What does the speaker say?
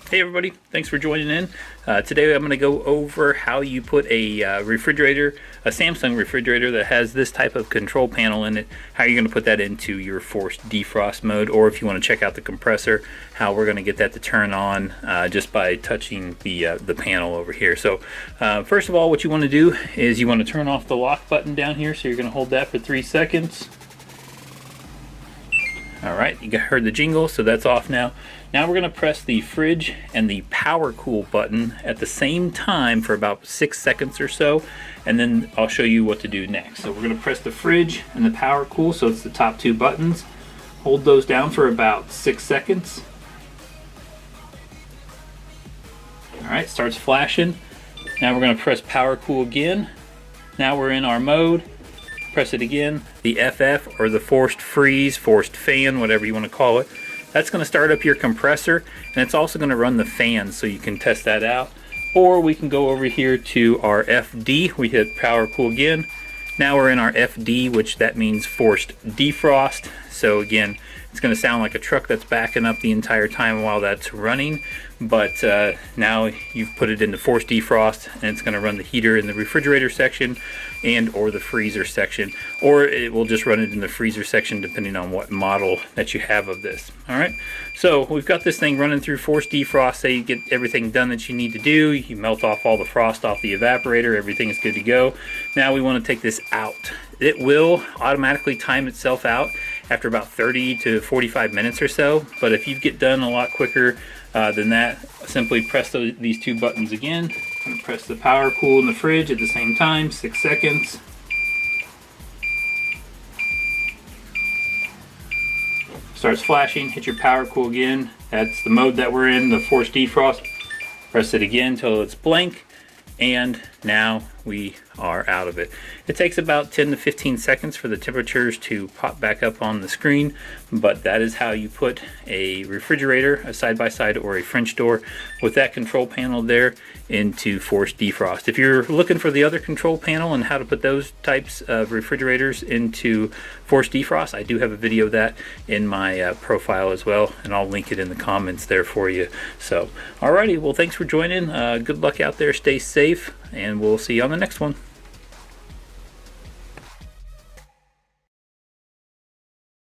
Hey everybody, thanks for joining in. Today I'm going to go over how you put a refrigerator, a Samsung refrigerator that has this type of control panel in it, how you're going to put that into your forced defrost mode, or if you want to check out the compressor, how we're going to get that to turn on just by touching the panel over here. So first of all, what you want to do is you want to turn off the lock button down here, so you're going to hold that for 3 seconds. Alright, you heard the jingle, so that's off now. Now we're going to press the fridge and the power cool button at the same time for about 6 seconds or so, and then I'll show you what to do next. So we're going to press the fridge and the power cool, so it's the top 2 buttons. Hold those down for about 6 seconds. Alright, starts flashing. Now we're going to press power cool again. Now we're in our mode. Press it again. The FF, or the forced freeze, forced fan, whatever you want to call it. That's going to start up your compressor, and it's also going to run the fan, so you can test that out. Or we can go over here to our FD. We hit power cool again. Now we're in our FD, which that means forced defrost. So again, it's going to sound like a truck that's backing up the entire time while that's running, but now you've put it into forced defrost, and it's going to run the heater in the refrigerator section and or the freezer section, or it will just run it in the freezer section depending on what model that you have of this. Alright, so we've got this thing running through forced defrost. Say you get everything done that you need to do, you melt off all the frost off the evaporator, everything is good to go. Now we want to take this out. It will automatically time itself out after about 30 to 45 minutes or so, but if you get done a lot quicker than that, simply press these 2 buttons again. I'm going to press the power cool in the fridge at the same time, 6 seconds. Starts flashing, hit your power cool again. That's the mode that we're in, the forced defrost. Press it again until it's blank, and now we are out of it. It takes about 10 to 15 seconds for the temperatures to pop back up on the screen, but that is how you put a refrigerator, a side-by-side or a French door with that control panel there into forced defrost. If you're looking for the other control panel and how to put those types of refrigerators into forced defrost, I do have a video of that in my profile as well, and I'll link it in the comments there for you. So alrighty, well, thanks for joining. Good luck out there, stay safe, and we'll see you on the next one.